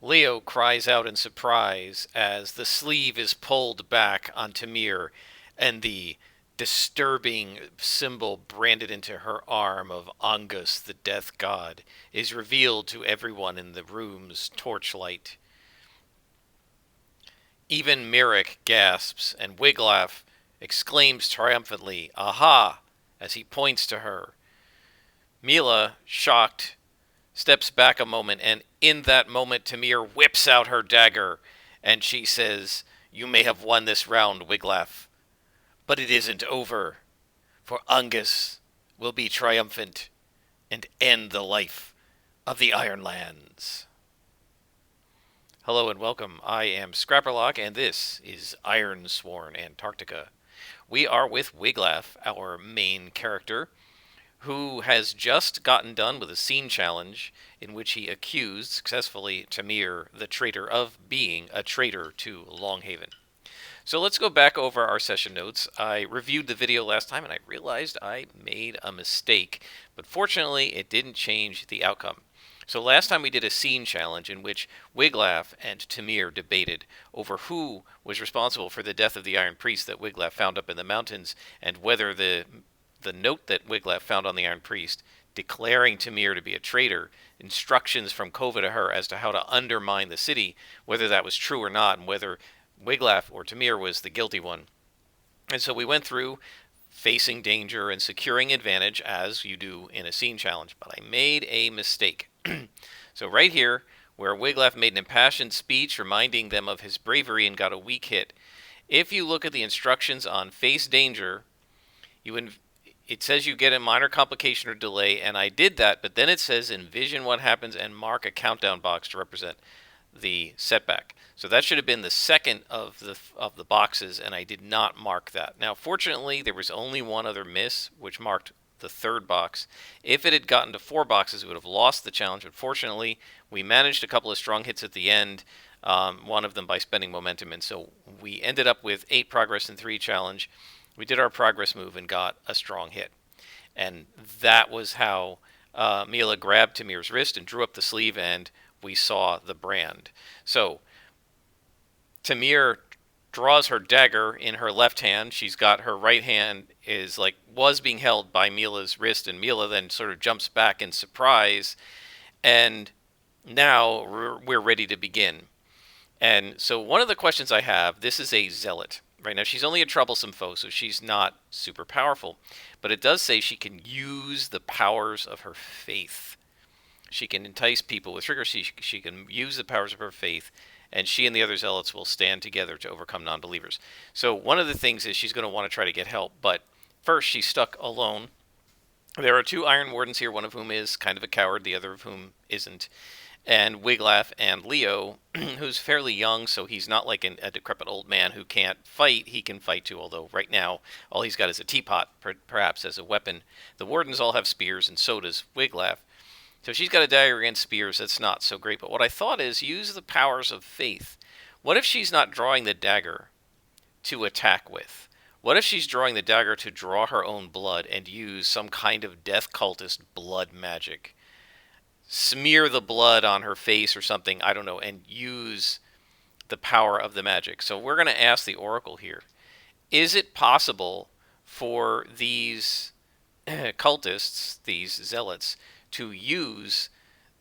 Leo cries out in surprise as the sleeve is pulled back on Tamir and the disturbing symbol branded into her arm of Angus, the death god, is revealed to everyone in the room's torchlight. Even Mirek gasps, and Wiglaf exclaims triumphantly, "Aha!" as he points to her. Mila, shocked, steps back a moment, and in that moment, Tamir whips out her dagger, and she says, "You may have won this round, Wiglaf, but it isn't over, for Angus will be triumphant and end the life of the Ironlands." Hello and welcome. I am Scrapperlock, and this is Ironsworn, Antarctica. We are with Wiglaf, our main character, who has just gotten done with a scene challenge in which he accused successfully Tamir, the traitor, of being a traitor to Longhaven. So let's go back over our session notes. I reviewed the video last time and I realized I made a mistake, but fortunately it didn't change the outcome. So last time we did a scene challenge in which Wiglaf and Tamir debated over who was responsible for the death of the Iron Priest that Wiglaf found up in the mountains, and whether the note that Wiglaf found on the Iron Priest declaring Tamir to be a traitor, instructions from Kova to her as to how to undermine the city, whether that was true or not, and whether Wiglaf or Tamir was the guilty one. And so we went through facing danger and securing advantage as you do in a scene challenge, but I made a mistake. So right here, where Wiglaf made an impassioned speech reminding them of his bravery and got a weak hit, if you look at the instructions on face danger, it says you get a minor complication or delay, and I did that, but then it says envision what happens and mark a countdown box to represent the setback. So that should have been the second of the boxes, and I did not mark that. Now, fortunately, there was only one other miss, which marked the third box. If it had gotten to 4 boxes, it would have lost the challenge, but fortunately, we managed a couple of strong hits at the end, one of them by spending momentum, and so we ended up with 8 progress and 3 challenge. We did our progress move and got a strong hit. And that was how Mila grabbed Tamir's wrist and drew up the sleeve, and we saw the brand. So Tamir draws her dagger in her left hand. She's got her right hand was being held by Mila's wrist, and Mila then sort of jumps back in surprise. And now we're ready to begin. And so one of the questions I have, this is a zealot. Right now, she's only a troublesome foe, so she's not super powerful. But it does say she can use the powers of her faith. She can entice people with trickery. She can use the powers of her faith, and she and the other zealots will stand together to overcome non-believers. So one of the things is she's going to want to try to get help, but first she's stuck alone. There are 2 Iron Wardens here, one of whom is kind of a coward, the other of whom isn't. And Wiglaf and Leo, who's fairly young, so he's not like a decrepit old man who can't fight. He can fight too, although right now all he's got is a teapot, perhaps as a weapon. The Wardens all have spears, and so does Wiglaf. So she's got a dagger against spears. That's not so great. But what I thought is use the powers of faith. What if she's not drawing the dagger to attack with? What if she's drawing the dagger to draw her own blood and use some kind of death cultist blood magic? Smear the blood on her face or something, I don't know, and use the power of the magic. So we're going to ask the Oracle here. Is it possible for these cultists, these zealots, to use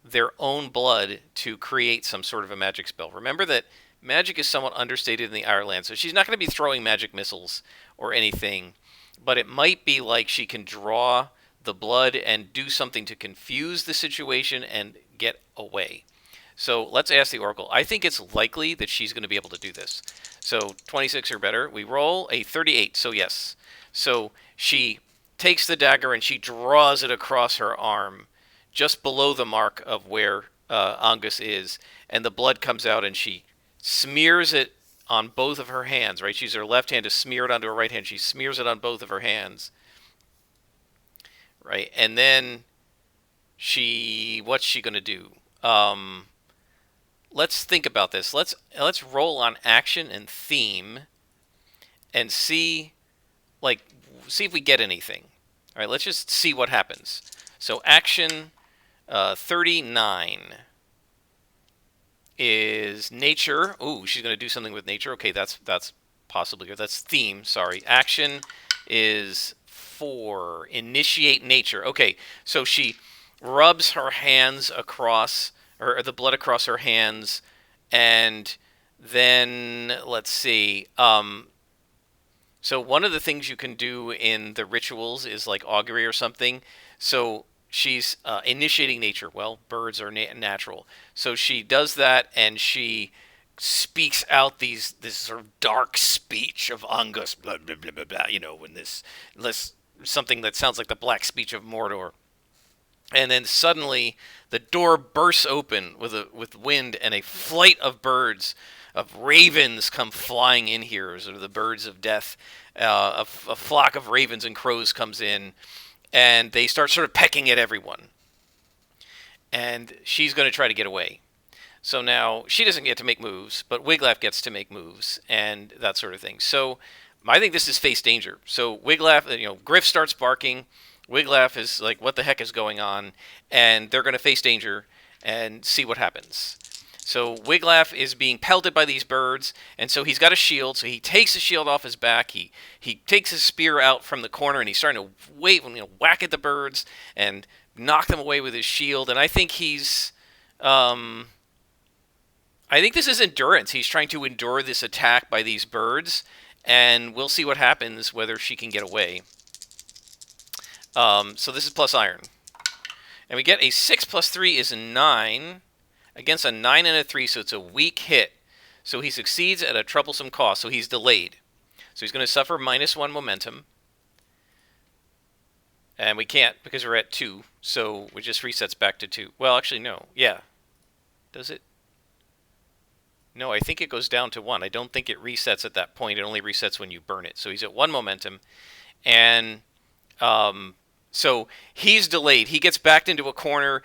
their own blood to create some sort of a magic spell? Remember that magic is somewhat understated in the Ironlands, so she's not going to be throwing magic missiles or anything, but it might be like she can draw the blood and do something to confuse the situation and get away. So let's ask the Oracle. I think it's likely that she's going to be able to do this. So 26 or better. We roll a 38, so yes. So she takes the dagger and she draws it across her arm, just below the mark of where Angus is, and the blood comes out, and she smears it on both of her hands, right? She uses her left hand to smear it onto her right hand. She smears it on both of her hands, right? And then what's she going to do? Let's think about this. Let's roll on action and theme and see if we get anything. All right, let's just see what happens. So action 39. is nature. Ooh, she's going to do something with nature. Okay, that's possibly good. That's theme. Sorry. Action is 4. Initiate nature. Okay, so she rubs her hands across, or the blood across her hands, and then let's see. So one of the things you can do in the rituals is like augury or something. So she's initiating nature. Well, birds are natural. So she does that, and she speaks out this sort of dark speech of Angus, blah blah blah blah blah. When this something that sounds like the black speech of Mordor. And then suddenly the door bursts open with wind, and a flight of birds, of ravens, come flying in here, sort of the birds of death. A flock of ravens and crows comes in, and they start sort of pecking at everyone. And she's going to try to get away. So now she doesn't get to make moves, but Wiglaf gets to make moves and that sort of thing. So I think this is face danger. So Wiglaf, Griff starts barking. Wiglaf is like, "What the heck is going on?" And they're going to face danger and see what happens. So Wiglaf is being pelted by these birds, and so he's got a shield. So he takes the shield off his back. He takes his spear out from the corner, and he's starting to whack at the birds and knock them away with his shield. And I think I think this is endurance. He's trying to endure this attack by these birds, and we'll see what happens, whether she can get away. So this is plus iron. And we get a 6 plus 3 is a 9 against a 9 and a 3, so it's a weak hit. So he succeeds at a troublesome cost, so he's delayed. So he's going to suffer -1 momentum. And we can't because we're at 2, so it just resets back to 2. Well, actually, no. Yeah. Does it? No, I think it goes down to 1. I don't think it resets at that point. It only resets when you burn it. So he's at 1 momentum. And so he's delayed. He gets backed into a corner.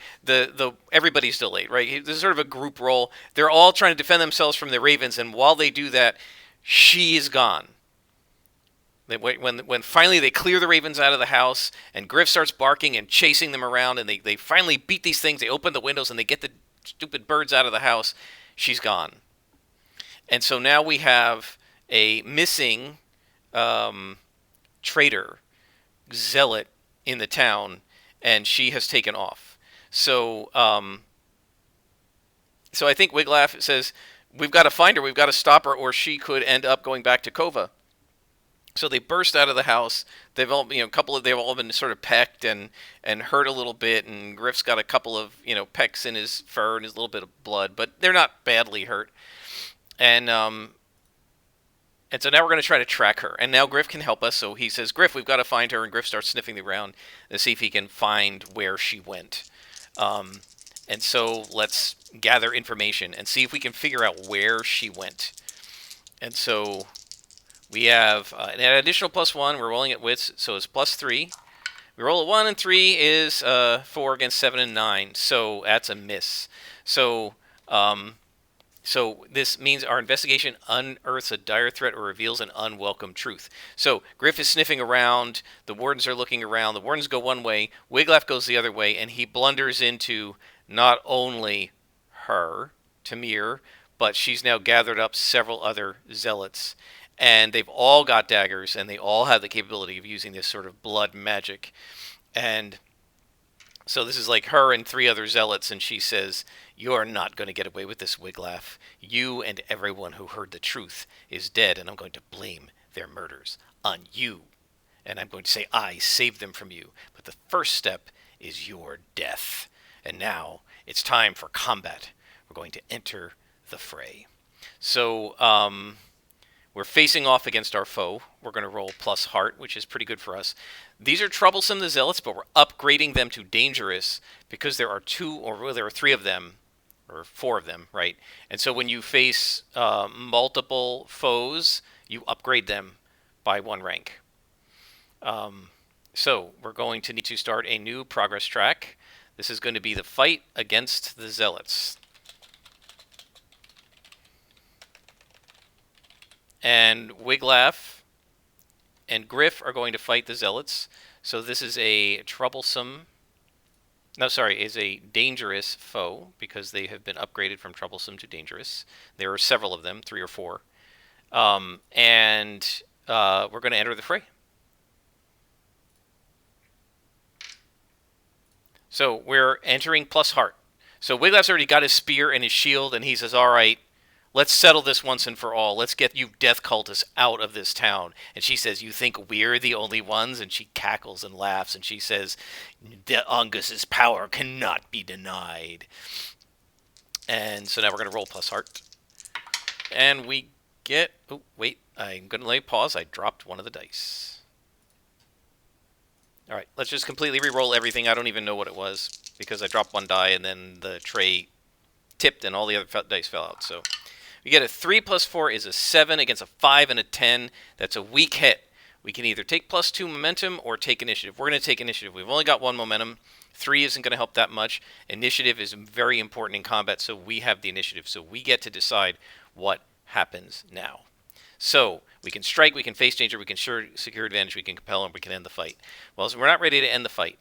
Everybody's delayed, right? This is sort of a group roll. They're all trying to defend themselves from the ravens, and while they do that, she is gone. When finally they clear the ravens out of the house, and Griff starts barking and chasing them around, and they finally beat these things. They open the windows, and they get the stupid birds out of the house. She's gone. And so now we have a missing traitor, zealot, in the town, and she has taken off. So so I think Wiglaf says, "We've got to find her, we've got to stop her, or she could end up going back to Kova." So they burst out of the house. They've all, they've all been sort of pecked and hurt a little bit, and Griff's got a couple of, pecks in his fur and his little bit of blood, but they're not badly hurt. And so now we're going to try to track her. And now Griff can help us. So he says, "Griff, we've got to find her." And Griff starts sniffing the ground to see if he can find where she went. And so let's gather information and see if we can figure out where she went. And so we have an additional +1. We're rolling at wits, so it's +3. We roll a 1, and 3 is 4 against 7 and 9. So that's a miss. So so this means our investigation unearths a dire threat or reveals an unwelcome truth. So Griff is sniffing around. The wardens are looking around. The wardens go one way. Wiglaf goes the other way, and he blunders into not only her, Tamir, but she's now gathered up several other zealots. And they've all got daggers, and they all have the capability of using this sort of blood magic. And so this is like her and 3 other zealots, and she says, "You're not going to get away with this, Wiglaf. You and everyone who heard the truth is dead, and I'm going to blame their murders on you. And I'm going to say I saved them from you. But the first step is your death. And now it's time for combat. We're going to enter the fray." So we're facing off against our foe. We're going to roll plus heart, which is pretty good for us. These are troublesome, the zealots, but we're upgrading them to dangerous because there are 2, or there are 3 of them, or 4 of them, right? And so when you face multiple foes, you upgrade them by 1 rank. So we're going to need to start a new progress track. This is going to be the fight against the zealots. And Wiglaf and Griff are going to fight the zealots. So this is a troublesome No, sorry, is a dangerous foe because they have been upgraded from troublesome to dangerous. There are several of them, 3 or 4. And we're going to enter the fray. So we're entering plus heart. So Wiglaf's already got his spear and his shield, and he says, all right, let's settle this once and for all. Let's get you death cultists out of this town. And she says, you think we're the only ones? And she cackles and laughs, and she says, Angus's power cannot be denied. And so now we're going to roll plus heart. And we get... Oh, wait. I'm going to lay pause. I dropped one of the dice. All right. Let's just completely re-roll everything. I don't even know what it was because I dropped one die and then the tray tipped and all the other dice fell out. So we get a 3 plus 4 is a 7 against a 5 and a 10. That's a weak hit. We can either take +2 momentum or take initiative. We're going to take initiative. We've only got 1 momentum. 3 isn't going to help that much. Initiative is very important in combat, so we have the initiative. So we get to decide what happens now. So we can strike, we can face danger, we can secure advantage, we can compel, and we can end the fight. Well, so we're not ready to end the fight.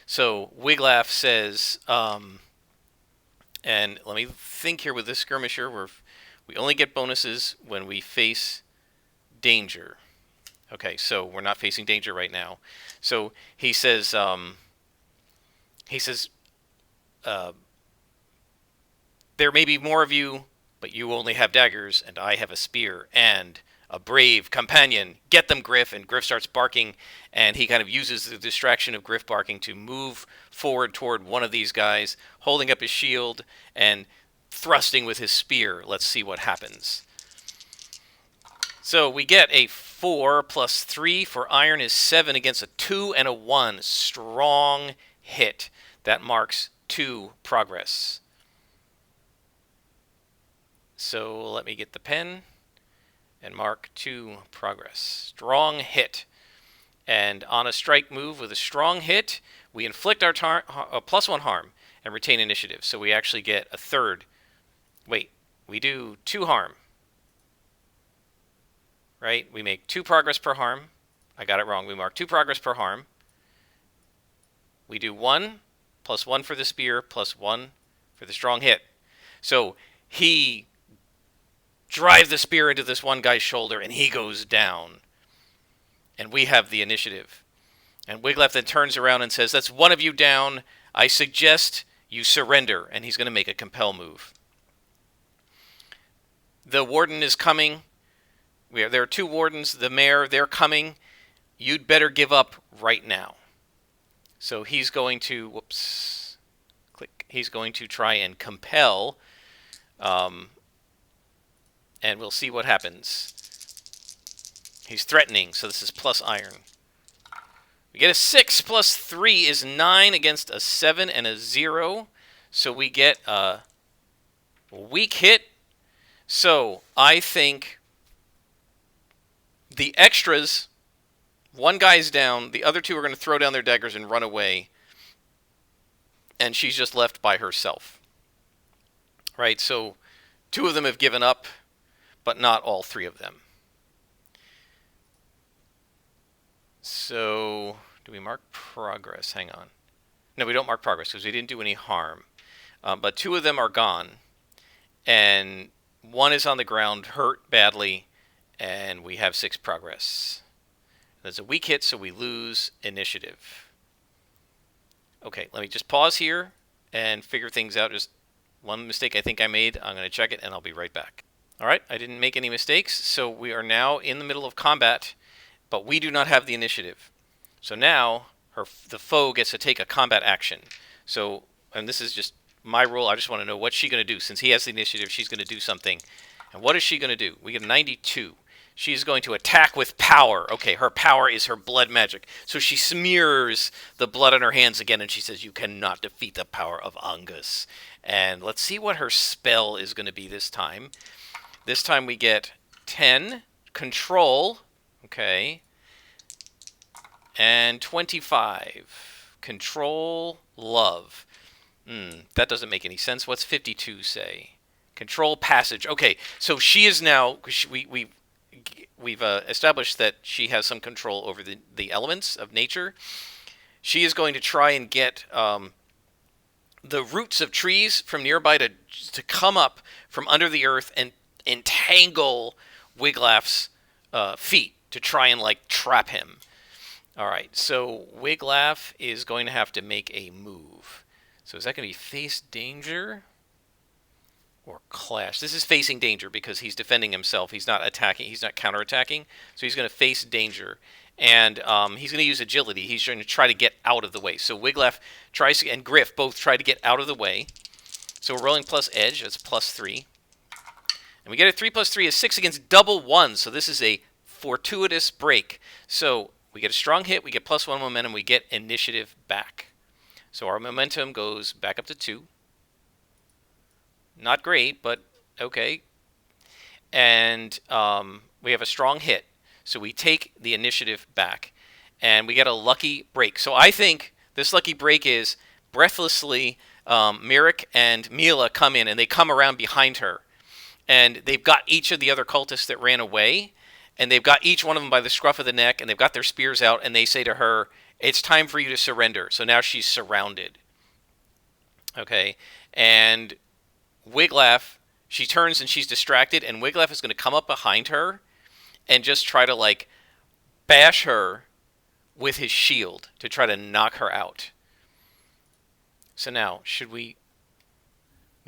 So Wiglaf says, and let me think here with this skirmisher, we only get bonuses when we face danger. Okay, so we're not facing danger right now. So he says, there may be more of you, but you only have daggers, and I have a spear, and a brave companion. Get them, Griff. And Griff starts barking, and he kind of uses the distraction of Griff barking to move forward toward one of these guys, holding up his shield and thrusting with his spear. Let's see what happens. So we get a 4 plus 3 for iron is 7 against a 2 and a 1. Strong hit. That marks 2 progress. So let me get the pen and mark 2 progress. Strong hit. And on a strike move with a strong hit, we inflict our +1 harm and retain initiative. So we actually get a third. Wait, we do 2 harm. Right? We make 2 progress per harm. I got it wrong. We mark 2 progress per harm. We do 1 +1 for the spear +1 for the strong hit. So he drives the spear into this one guy's shoulder, and he goes down. And we have the initiative. And Wiglaf then turns around and says, that's one of you down. I suggest you surrender. And he's going to make a compel move. The warden is coming. There are 2 wardens. The mayor, they're coming. You'd better give up right now. So he's going to, he's going to try and compel, and we'll see what happens. He's threatening, so this is plus iron. We get a 6 plus 3 is 9 against a 7 and a 0. So we get a weak hit. So I think the extras, one guy's down, the other 2 are going to throw down their daggers and run away. And she's just left by herself. Right, so 2 of them have given up, but not all 3 of them. So, do we mark progress? Hang on. No, we don't mark progress because we didn't do any harm. But 2 of them are gone. And 1 is on the ground, hurt badly, and we have 6 progress. There's a weak hit, so we lose initiative. Okay, let me just pause here and figure things out. Just one mistake I think I made. I'm going to check it, and I'll be right back. All right, I didn't make any mistakes, so we are now in the middle of combat, but we do not have the initiative. So now the foe gets to take a combat action. So, and this is just my rule. I just want to know what's she going to do. Since he has the initiative, she's going to do something. And what is she going to do? We get a 92. She's going to attack with power. Okay, her power is her blood magic. So she smears the blood on her hands again, and she says, you cannot defeat the power of Angus. And let's see what her spell is going to be this time. This time we get 10, control, okay, and 25, control, love. That doesn't make any sense. What's 52 say? Control, passage. Okay, so she is now, we've established that she has some control over the elements of nature. She is going to try and get the roots of trees from nearby to come up from under the earth and entangle Wiglaf's feet to try and like trap him. All right, so Wiglaf is going to have to make a move. So is that going to be face danger or clash? This is facing danger because he's defending himself. He's not attacking. He's not counterattacking. So he's going to face danger, and he's going to use agility. He's going to try to get out of the way. So Wiglaf tries to, and Griff both try to get out of the way. So we're rolling plus edge. That's +3, and we get a 3 + 3 is 6 against double ones. So this is a fortuitous break. So we get a strong hit. We get +1 momentum. We get initiative back. So our momentum goes back up to 2. Not great, but okay. And we have a strong hit. So we take the initiative back. And we get a lucky break. So I think this lucky break is breathlessly, Merrick and Mila come in, and they come around behind her. And they've got each of the other cultists that ran away. And they've got each one of them by the scruff of the neck. And they've got their spears out. And they say to her, it's time for you to surrender. So now she's surrounded. Okay. And Wiglaf, she turns and she's distracted, and Wiglaf is going to come up behind her and just try to like bash her with his shield to try to knock her out. So now, we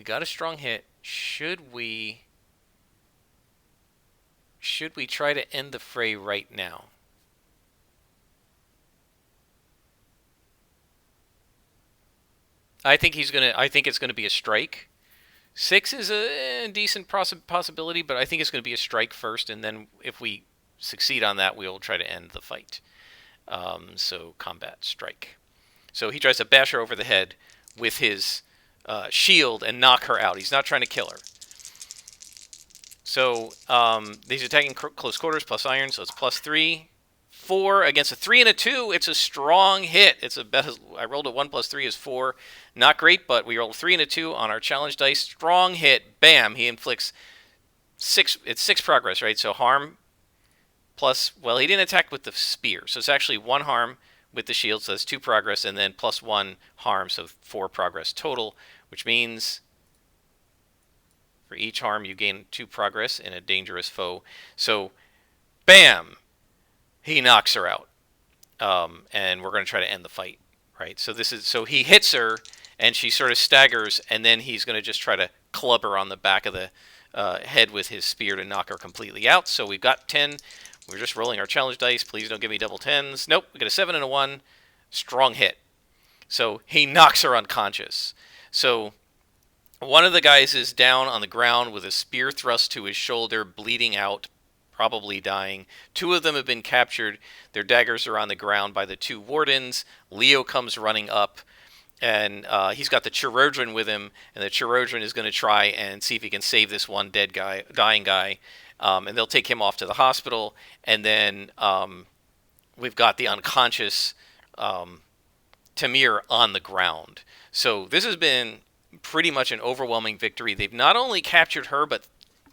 got a strong hit. Should we try to end the fray right now? I think it's going to be a strike. 6 is a decent possibility, but I think it's going to be a strike first, and then if we succeed on that, we'll try to end the fight. So combat strike. So he tries to bash her over the head with his shield and knock her out. He's not trying to kill her. So he's attacking close quarters plus iron, so it's +3. 4 against a 3 and a 2. It's a strong hit. I rolled a 1 + 3 is 4. Not great, but we rolled a 3 and a 2 on our challenge dice. Strong hit. Bam. He inflicts 6. It's 6 progress, right? So harm plus, well, he didn't attack with the spear. So it's actually 1 harm with the shield. So that's 2 progress, and then +1 harm. So 4 progress total, which means for each harm you gain 2 progress in a dangerous foe. So bam. He knocks her out, and we're going to try to end the fight, right? So he hits her, and she sort of staggers, and then he's going to just try to club her on the back of the head with his spear to knock her completely out. So we've got 10. We're just rolling our challenge dice. Please don't give me double 10s. Nope, we got a 7 and a 1. Strong hit. So he knocks her unconscious. So one of the guys is down on the ground with a spear thrust to his shoulder, bleeding out, probably dying. 2 of them have been captured. Their daggers are on the ground by the 2 wardens. Leo comes running up, and he's got the chirurgeon with him, and the chirurgeon is going to try and see if he can save this one dying guy, and they'll take him off to the hospital, and then we've got the unconscious Tamir on the ground. So this has been pretty much an overwhelming victory. They've not only captured her, but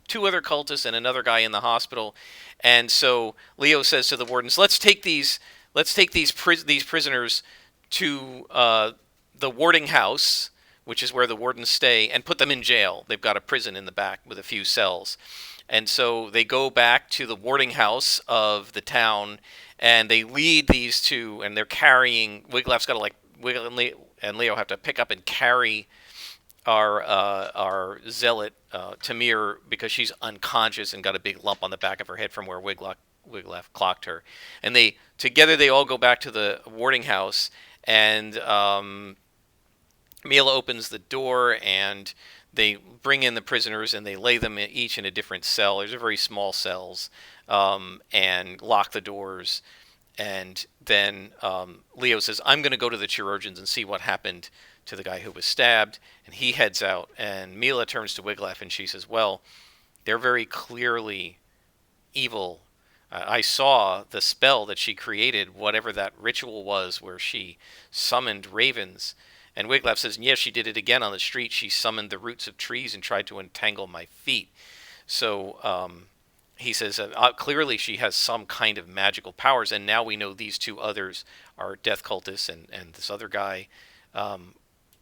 2 other cultists and another guy in the hospital. And so Leo says to the wardens, let's take these prisoners to the warding house, which is where the wardens stay, and put them in jail. They've got a prison in the back with a few cells. And so they go back to the warding house of the town, and they lead these 2, and they're carrying, Wiglaf's got to like, Wiggle and Leo have to pick up and carry our zealot Tamir, because she's unconscious and got a big lump on the back of her head from where Wiglaf clocked her. And they all go back to the warding house, and Mila opens the door, and they bring in the prisoners, and they lay them each in a different cell. These are very small cells, and lock the doors. And then Leo says, I'm going to go to the chirurgeons and see what happened to the guy who was stabbed, and he heads out, and Mila turns to Wiglaf, and she says, well, they're very clearly evil. I saw the spell that she created, whatever that ritual was, where she summoned ravens. And Wiglaf says, yes, she did it again on the street. She summoned the roots of trees and tried to entangle my feet. So he says, clearly she has some kind of magical powers, and now we know these 2 others are death cultists, and this other guy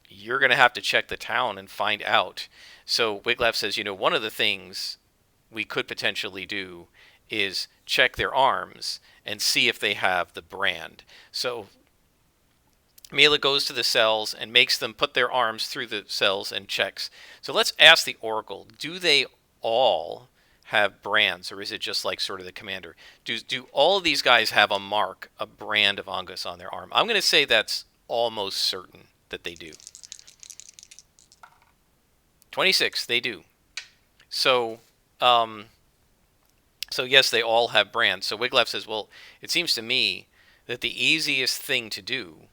you're going to have to check the town and find out. So Wiglaf says, one of the things we could potentially do is check their arms and see if they have the brand. So Mila goes to the cells and makes them put their arms through the cells and checks. So let's ask the Oracle, do they all have brands, or is it just like sort of the commander? Do all of these guys have a mark, a brand of Angus on their arm? I'm going to say that's almost certain that they do. 26, they do. So, um, so yes, they all have brands. So Wiglaf says, well, it seems to me that the easiest thing to do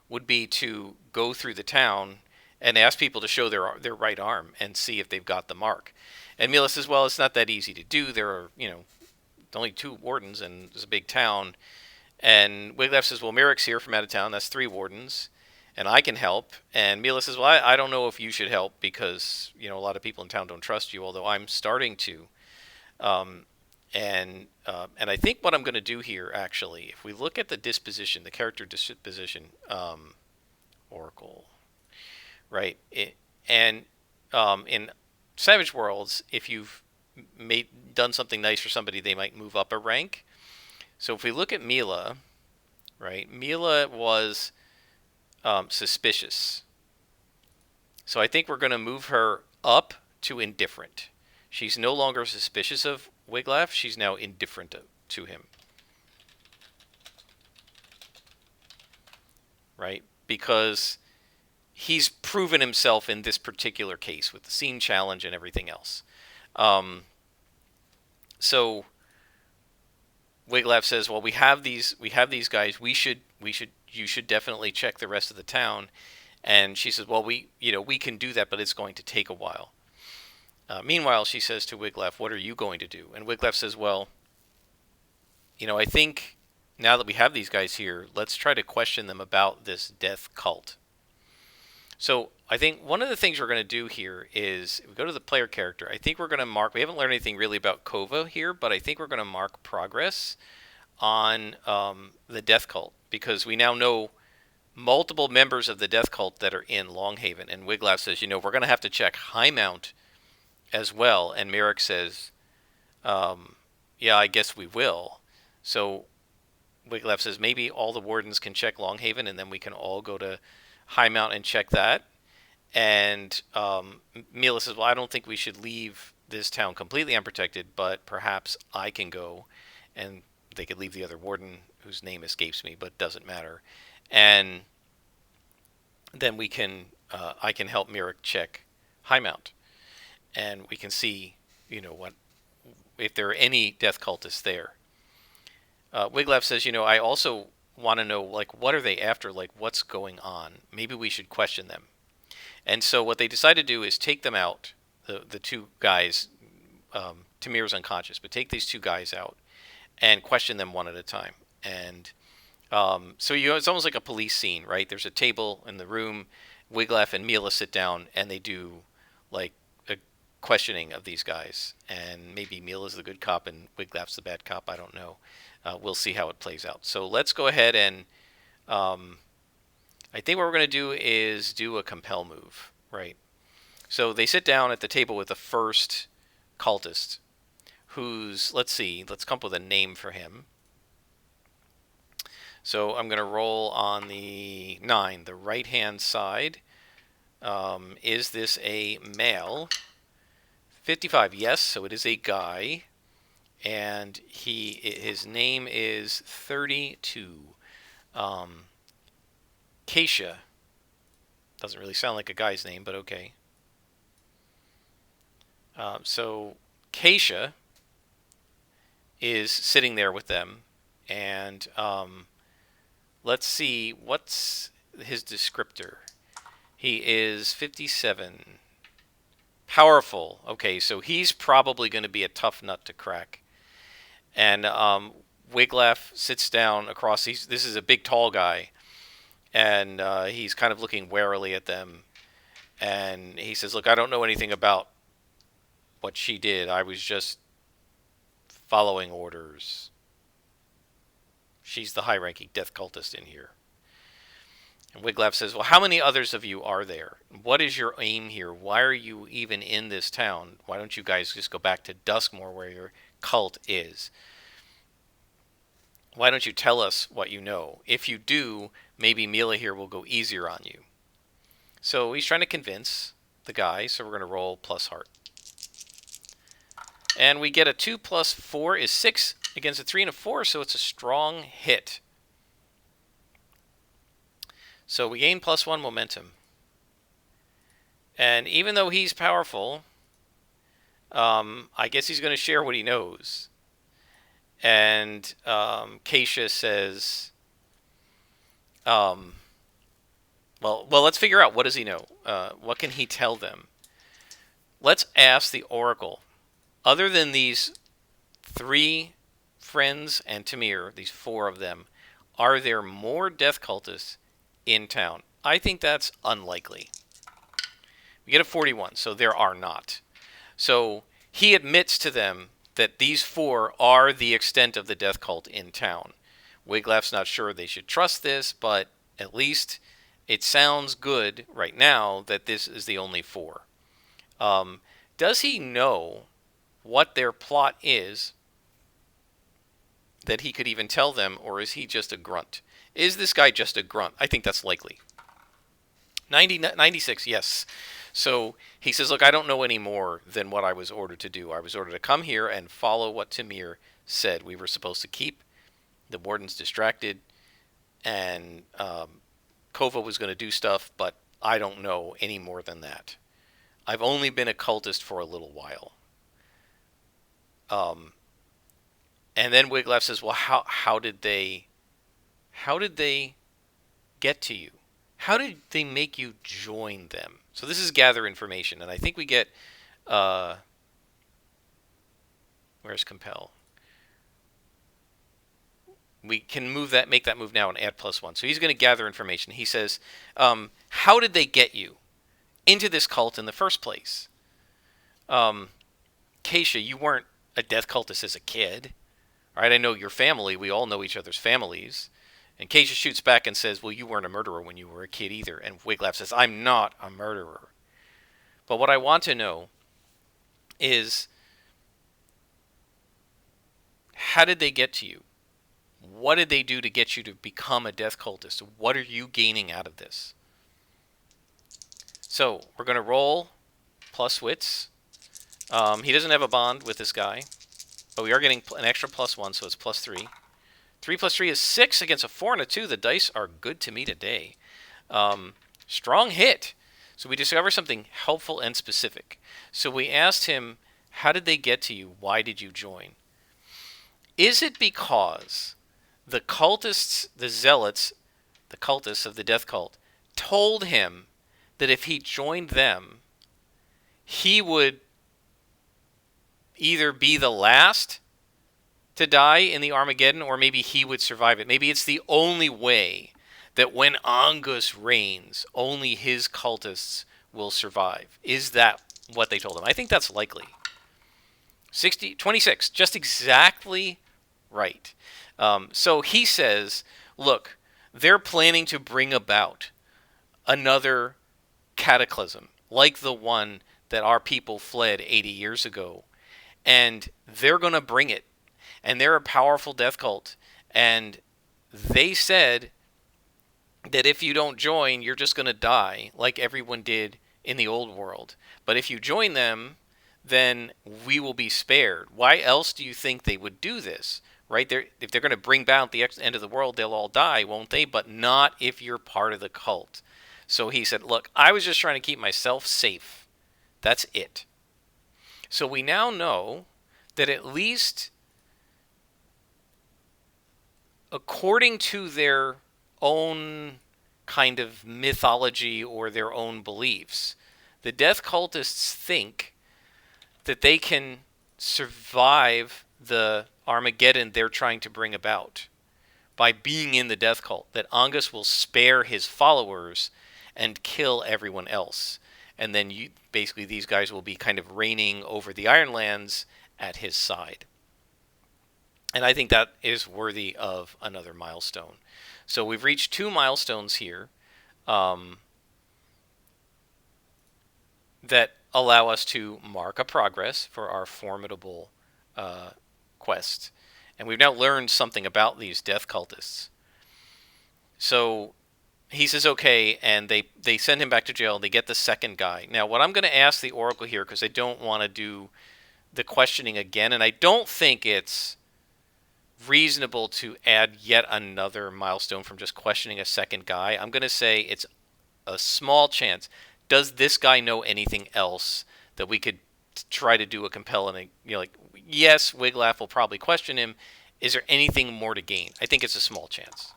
would be to go through the town and ask people to show their right arm and see if they've got the mark. And Mila says, well, it's not that easy to do. There are, only 2 wardens and it's a big town. And Wiglaf says, well, Merrick's here from out of town. That's 3 wardens. And I can help. And Mila says, well, I don't know if you should help because, a lot of people in town don't trust you, although I'm starting to. Um, and I think what I'm going to do here, actually, if we look at the disposition, the character disposition, Oracle, right? In Savage Worlds, if you've done something nice for somebody, they might move up a rank. So if we look at Mila, right? Mila was suspicious. So I think we're going to move her up to indifferent. She's no longer suspicious of Wiglaf. She's now indifferent to him. Right? Because he's proven himself in this particular case with the scene challenge and everything else. So Wiglaf says, "Well, we have these guys. You should definitely check the rest of the town." And she says, "Well, we can do that, but it's going to take a while." Meanwhile, she says to Wiglaf, "What are you going to do?" And Wiglaf says, "Well, I think now that we have these guys here, let's try to question them about this death cult." So I think one of the things we're going to do here is we go to the player character. I think we're going to mark. We haven't learned anything really about Kova here, but I think we're going to mark progress on the death cult because we now know multiple members of the death cult that are in Longhaven. And Wiglaf says, we're going to have to check Highmount as well. And Merrick says, yeah, I guess we will. So Wiglaf says maybe all the wardens can check Longhaven and then we can all go to Highmount and check that. And Mila says, well, I don't think we should leave this town completely unprotected, but perhaps I can go. And they could leave the other warden, whose name escapes me, but doesn't matter. And then we can, I can help Merrick check Highmount. And we can see, what if there are any death cultists there. Wiglaf says, I also want to know, what are they after? What's going on? Maybe we should question them. And so what they decide to do is take them out, the 2 guys. Tamir's unconscious, but take these 2 guys out and question them one at a time. And so it's almost like a police scene, right? There's a table in the room. Wiglaf and Mila sit down and they do a questioning of these guys. And maybe Mila's the good cop and Wiglaf's the bad cop. I don't know. We'll see how it plays out. So let's go ahead and I think what we're going to do is do a compel move, right? So they sit down at the table with the first cultist, who's, let's come up with a name for him. So I'm going to roll on the 9, the right-hand side. Is this a male? 55, yes, so it is a guy. And his name is 32. Keisha. Doesn't really sound like a guy's name, but okay. So Keisha is sitting there with them, and let's see, what's his descriptor? He is 57. Powerful. Okay, so he's probably going to be a tough nut to crack. And Wiglaf sits down across. This is a big, tall guy, and he's kind of looking warily at them. And he says, "Look, I don't know anything about what she did. I was just following orders. She's the high-ranking death cultist in here." And Wiglaf says, well, how many others of you are there? What is your aim here? Why are you even in this town? Why don't you guys just go back to Duskmoor where your cult is? Why don't you tell us what you know? If you do, maybe Mila here will go easier on you. So he's trying to convince the guy, so we're going to roll plus heart. And we get a 2 plus 4 is 6 against a 3 and a 4, so it's a strong hit. So we gain +1 momentum. And even though he's powerful, I guess he's going to share what he knows. And Keisha says, well, let's figure out, what does he know? What can he tell them? Let's ask the Oracle. Other than these 3 friends and Tamir, these 4 of them, are there more death cultists in town? I think that's unlikely. We get a 41, so there are not. So he admits to them that these 4 are the extent of the death cult in town. Wiglaf's not sure they should trust this, but at least it sounds good right now that this is the only 4. Does he know what their plot is that he could even tell them, or is he just a grunt? Is this guy just a grunt? I think that's likely. 96, yes. So he says, look, I don't know any more than what I was ordered to do. I was ordered to come here and follow what Tamir said we were supposed to keep the wardens distracted, and Kova was going to do stuff, but I don't know any more than that. I've only been a cultist for a little while. And then Wiglaf says, well, how did they get to you? How did they make you join them? So this is gather information, and I think we get, where's compel? We can make that move now and add +1. So he's going to gather information. He says, how did they get you into this cult in the first place? Keisha, you weren't a death cultist as a kid, right? I know your family. We all know each other's families. And Keisha shoots back and says, well, you weren't a murderer when you were a kid either. And Wiglaf says, I'm not a murderer. But what I want to know is, how did they get to you? What did they do to get you to become a death cultist? What are you gaining out of this? So we're going to roll plus wits. He doesn't have a bond with this guy, but we are getting an extra +1, so it's +3. 3 plus 3 is 6 against a 4 and a 2. The dice are good to me today. Strong hit. So we discover something helpful and specific. So we asked him, how did they get to you? Why did you join? Is it because the cultists, the zealots, the cultists of the death cult, told him that if he joined them, he would either be the last to die in the Armageddon, or maybe he would survive it? Maybe it's the only way that when Angus reigns, only his cultists will survive. Is that what they told him? I think that's likely. 26, just exactly right. So he says, look, they're planning to bring about another cataclysm, like the one that our people fled 80 years ago. And they're going to bring it. And they're a powerful death cult. And they said that if you don't join, you're just going to die, like everyone did in the old world. But if you join them, then we will be spared. Why else do you think they would do this? Right? If they're going to bring about the end of the world, they'll all die, won't they? But not if you're part of the cult. So he said, look, I was just trying to keep myself safe. That's it. So we now know that at least according to their own kind of mythology or their own beliefs, the death cultists think that they can survive the Armageddon they're trying to bring about by being in the death cult, that Angus will spare his followers and kill everyone else. And then basically these guys will be kind of reigning over the Ironlands at his side. And I think that is worthy of another milestone. So we've reached 2 milestones here. um, that allow us to mark a progress for our formidable uh, quest. And we've now learned something about these death cultists. So he says okay, and they send him back to jail. They get the second guy. Now, what I'm going to ask the Oracle here, because I don't want to do the questioning again, and I don't think it's reasonable to add yet another milestone from just questioning a second guy. I'm going to say it's a small chance. Does this guy know anything else that we could try to do a compelling, like, yes, Wiglaf will probably question him. Is there anything more to gain? I think it's a small chance.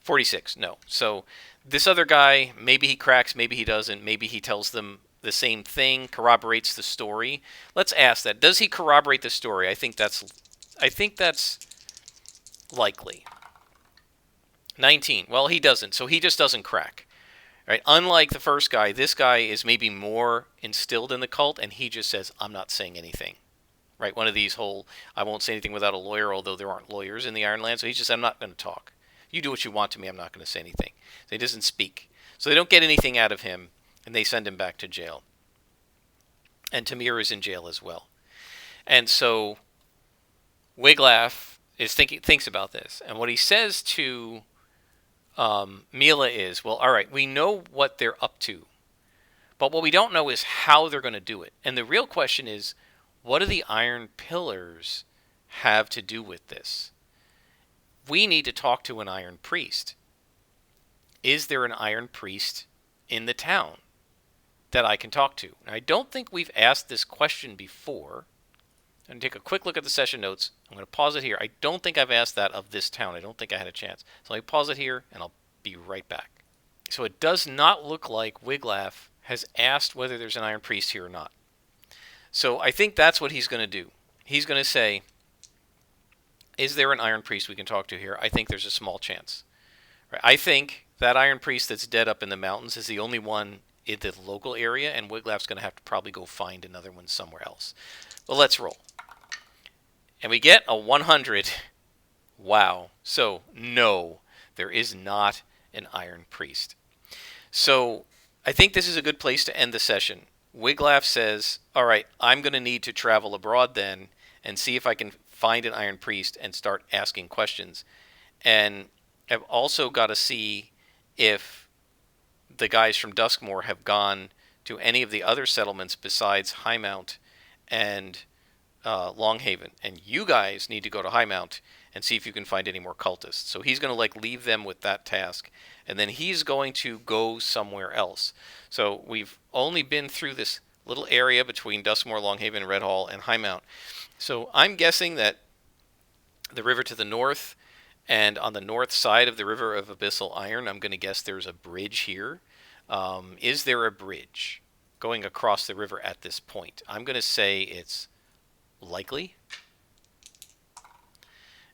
46, no. So this other guy, maybe he cracks, maybe he doesn't, maybe he tells them the same thing, corroborates the story. Let's ask that. Does he corroborate the story? I think that's likely. 19. Well, he doesn't, so he just doesn't crack. Right? Unlike the first guy, this guy is maybe more instilled in the cult, and he just says, I'm not saying anything. Right? One of these whole, I won't say anything without a lawyer, although there aren't lawyers in the Ironlands, so he just, I'm not going to talk. You do what you want to me, I'm not going to say anything. So he doesn't speak. So they don't get anything out of him, and they send him back to jail. And Tamir is in jail as well. And so Wiglaf thinks about this, and what he says to Mila is, well, all right, we know what they're up to, but what we don't know is how they're going to do it. And the real question is, what do the Iron Pillars have to do with this? We need to talk to an Iron Priest. Is there an Iron Priest in the town that I can talk to? And I don't think we've asked this question before. I'm going to take a quick look at the session notes. I'm going to pause it here. I don't think I've asked that of this town. I don't think I had a chance. So let me pause it here, and I'll be right back. So it does not look like Wiglaf has asked whether there's an Iron Priest here or not. So I think that's what he's going to do. He's going to say, is there an Iron Priest we can talk to here? I think there's a small chance. Right? I think that Iron Priest that's dead up in the mountains is the only one in the local area, and Wiglaf's going to have to probably go find another one somewhere else. Well, let's roll. And we get a 100. Wow. So, no, there is not an Iron Priest. So, I think this is a good place to end the session. Wiglaf says, all right, I'm going to need to travel abroad then and see if I can find an Iron Priest and start asking questions. And I've also got to see if the guys from Duskmoor have gone to any of the other settlements besides Highmount and Longhaven. And you guys need to go to Highmount and see if you can find any more cultists. So he's going to leave them with that task. And then he's going to go somewhere else. So we've only been through this little area between Duskmoor, Longhaven, Redhall, and Highmount. So I'm guessing that the river to the north, and on the north side of the River of Abyssal Iron, I'm going to guess there's a bridge here. Is there a bridge going across the river at this point? I'm going to say it's likely.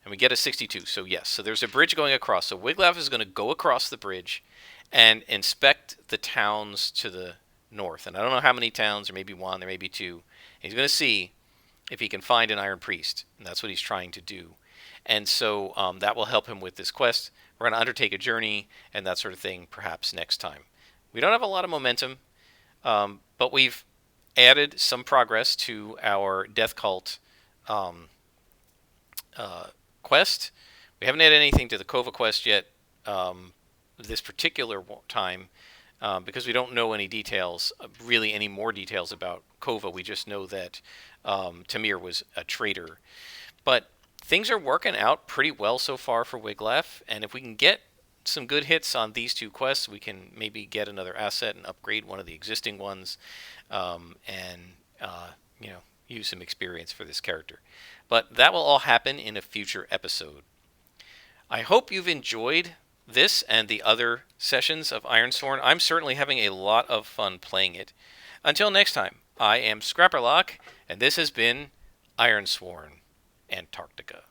And we get a 62, so yes. So there's a bridge going across. So Wiglaf is going to go across the bridge and inspect the towns to the north. And I don't know how many towns, there may be one, there may be two. And he's going to see if he can find an Iron Priest. And that's what he's trying to do. And so that will help him with this quest. We're going to undertake a journey and that sort of thing perhaps next time. We don't have a lot of momentum, but we've added some progress to our Death Cult quest. We haven't added anything to the Kova quest yet this particular time because we don't know any details, really any more details about Kova. We just know that Tamir was a traitor. But things are working out pretty well so far for Wiglaf, and if we can get some good hits on these two quests, we can maybe get another asset and upgrade one of the existing ones, and use some experience for this character. But that will all happen in a future episode. I hope you've enjoyed this and the other sessions of Ironsworn. I'm certainly having a lot of fun playing it. Until next time, I am Scrapperlock, and this has been Ironsworn, Antarctica.